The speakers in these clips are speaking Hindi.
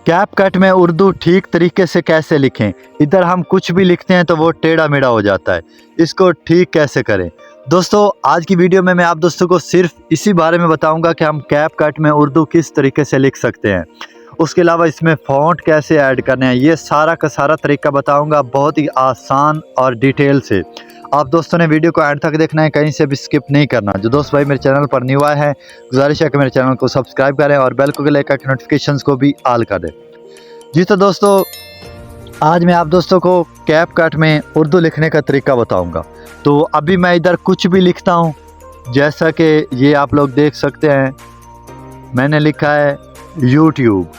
कैपकट में उर्दू ठीक तरीके से कैसे लिखें। इधर हम कुछ भी लिखते हैं तो वो टेढ़ा मेढ़ा हो जाता है, इसको ठीक कैसे करें। दोस्तों आज की वीडियो में मैं आप दोस्तों को सिर्फ इसी बारे में बताऊंगा कि हम कैपकट में उर्दू किस तरीके से लिख सकते हैं। उसके अलावा इसमें फ़ॉन्ट कैसे ऐड करने हैं, ये सारा का सारा तरीका बताऊंगा बहुत ही आसान और डिटेल से। आप दोस्तों ने वीडियो को एंड तक देखना है, कहीं से भी स्किप नहीं करना। जो दोस्त भाई मेरे चैनल पर न्यू आए हैं, गुजारिश है कि मेरे चैनल को सब्सक्राइब करें और बेल को लेकर के नोटिफिकेशंस को भी ऑल कर दें। जी तो दोस्तों आज मैं आप दोस्तों को कैपकट में उर्दू लिखने का तरीका बताऊंगा। तो अभी मैं इधर कुछ भी लिखता हूं, जैसा कि ये आप लोग देख सकते हैं मैंने लिखा है यूट्यूब,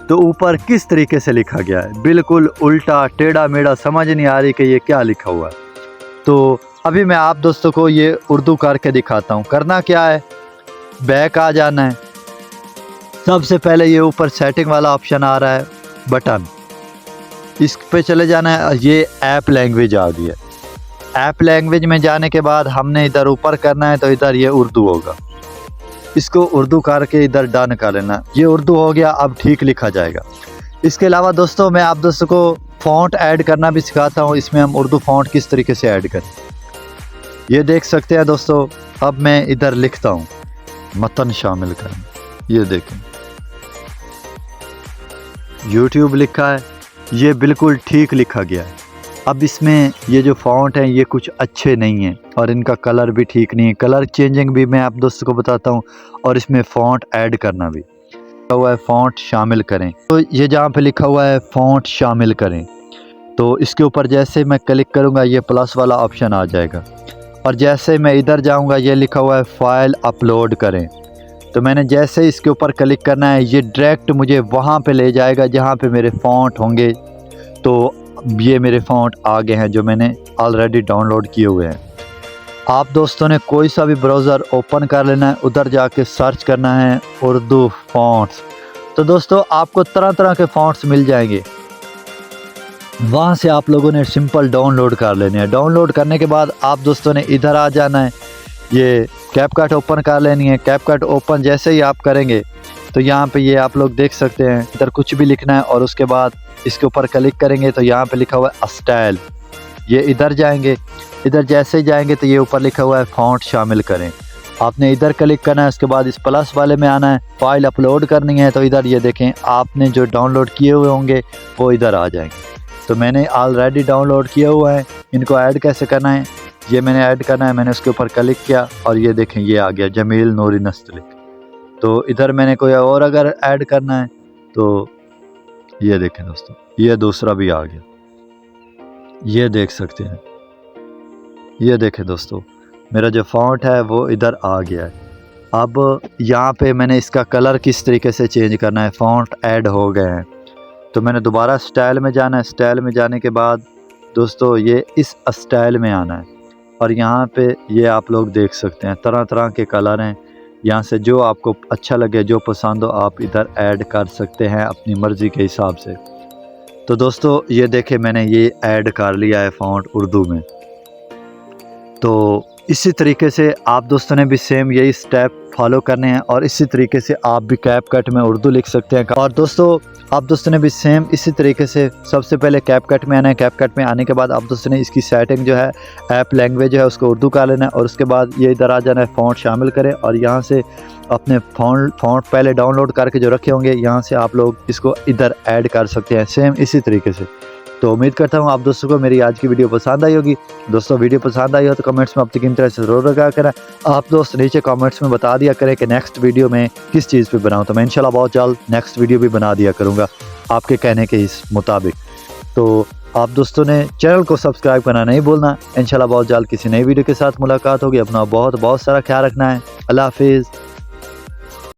तो ऊपर किस तरीके से लिखा गया है, बिल्कुल उल्टा टेढ़ा मेढ़ा, समझ नहीं आ रही कि ये क्या लिखा हुआ है। तो अभी मैं आप दोस्तों को ये उर्दू करके दिखाता हूँ। करना क्या है, बैक आ जाना है। सबसे पहले ये ऊपर सेटिंग वाला ऑप्शन आ रहा है बटन, इस पे चले जाना है। ये ऐप लैंग्वेज आ गई है। ऐप लैंग्वेज में जाने के बाद हमने इधर ऊपर करना है, तो इधर ये उर्दू होगा, इसको उर्दू करके इधर डन कर लेना। ये उर्दू हो गया, अब ठीक लिखा जाएगा। इसके अलावा दोस्तों मैं आप दोस्तों को फ़ॉन्ट ऐड करना भी सिखाता हूँ। इसमें हम उर्दू फ़ॉन्ट किस तरीके से ऐड करें, ये देख सकते हैं दोस्तों। अब मैं इधर लिखता हूँ मतन शामिल करें, ये देखें यूट्यूब लिखा है, ये बिल्कुल ठीक लिखा गया है। अब इसमें ये जो फ़ॉन्ट हैं ये कुछ अच्छे नहीं हैं और इनका कलर भी ठीक नहीं है। कलर चेंजिंग भी मैं आप दोस्तों को बताता हूँ, और इसमें फ़ॉन्ट ऐड करना भी हुआ है। फ़ॉन्ट शामिल करें, तो ये जहाँ पे लिखा हुआ है फ़ॉन्ट शामिल करें, तो इसके ऊपर जैसे मैं क्लिक करूँगा ये प्लस वाला ऑप्शन आ जाएगा। और जैसे मैं इधर जाऊँगा ये लिखा हुआ है फ़ाइल अपलोड करें, तो मैंने जैसे इसके ऊपर क्लिक करना है ये डायरेक्ट मुझे वहाँ पे ले जाएगा जहाँ पे मेरे फ़ॉन्ट होंगे। तो ये मेरे फ़ॉन्ट आ गए हैं जो मैंने ऑलरेडी डाउनलोड किए हुए हैं। आप दोस्तों ने कोई सा भी ब्राउज़र ओपन कर लेना है, उधर जाके सर्च करना है उर्दू फ़ॉन्ट्स। तो दोस्तों आपको तरह तरह के फ़ॉन्ट्स मिल जाएंगे, वहाँ से आप लोगों ने सिंपल डाउनलोड कर लेने हैं। डाउनलोड करने के बाद आप दोस्तों ने इधर आ जाना है, ये कैपकट ओपन कर लेनी है। कैपकट ओपन जैसे ही आप करेंगे तो यहाँ पे ये आप लोग देख सकते हैं इधर कुछ भी लिखना है, और उसके बाद इसके ऊपर क्लिक करेंगे तो यहाँ पे लिखा हुआ है स्टाइल। ये इधर जाएंगे, इधर जैसे ही जाएंगे तो ये ऊपर लिखा हुआ है फ़ॉन्ट शामिल करें, आपने इधर क्लिक करना है। उसके बाद इस प्लस वाले में आना है, फ़ाइल अपलोड करनी है, तो इधर ये देखें आपने जो डाउनलोड किए हुए होंगे वो इधर आ जाएंगे। तो मैंने ऑलरेडी डाउनलोड किया हुआ है, इनको ऐड कैसे करना है, ये मैंने ऐड करना है। मैंने उसके ऊपर क्लिक किया और ये देखें ये आ गया जमील नूरी नस्तलिक। तो इधर मैंने कोई और अगर ऐड करना है तो ये देखें दोस्तों ये दूसरा भी आ गया, ये देख सकते हैं। ये देखें दोस्तों मेरा जो फ़ॉन्ट है वो इधर आ गया है। अब यहाँ पे मैंने इसका कलर किस तरीके से चेंज करना है, फ़ॉन्ट ऐड हो गए हैं तो मैंने दोबारा स्टाइल में जाना है। स्टाइल में जाने के बाद दोस्तों ये इस स्टाइल में आना है, और यहाँ पे ये आप लोग देख सकते हैं तरह तरह के कलर हैं। यहाँ से जो आपको अच्छा लगे, जो पसंद हो, आप इधर ऐड कर सकते हैं अपनी मर्ज़ी के हिसाब से। तो दोस्तों ये देखें मैंने ये ऐड कर लिया है फ़ॉन्ट उर्दू में। तो इसी तरीके से आप दोस्तों ने भी सेम यही स्टेप फॉलो करने हैं, और इसी तरीके से आप भी कैपकट में उर्दू लिख सकते हैं। और दोस्तों आप दोस्तों ने भी सेम इसी तरीके से सबसे पहले कैपकट में आना है। कैपकट में आने के बाद आप दोस्तों ने इसकी सेटिंग जो है ऐप लैंग्वेज है उसको उर्दू कर लेना है, और उसके बाद ये इधर आ जाना है फ़ॉन्ट शामिल करें, और यहाँ से अपने फ़ॉन्ट पहले डाउनलोड करके जो रखे होंगे यहाँ से आप लोग इसको इधर ऐड कर सकते हैं सेम इसी तरीके से। तो उम्मीद करता हूँ आप दोस्तों को मेरी आज की वीडियो पसंद आई होगी। दोस्तों वीडियो पसंद आई हो तो कमेंट्स में अपनी कीमती राय से ज़रूर लगा करें। आप दोस्त नीचे कमेंट्स में बता दिया करें कि नेक्स्ट वीडियो में किस चीज़ पे बनाऊँ, तो मैं इंशाल्लाह बहुत जल्द नेक्स्ट वीडियो भी बना दिया करूँगा आपके कहने के इस मुताबिक। तो आप दोस्तों ने चैनल को सब्सक्राइब करना नहीं भूलना। इंशाल्लाह बहुत जल्द किसी नई वीडियो के साथ मुलाकात होगी। अपना बहुत बहुत सारा ख्याल रखना है। अल्लाह हाफिज़।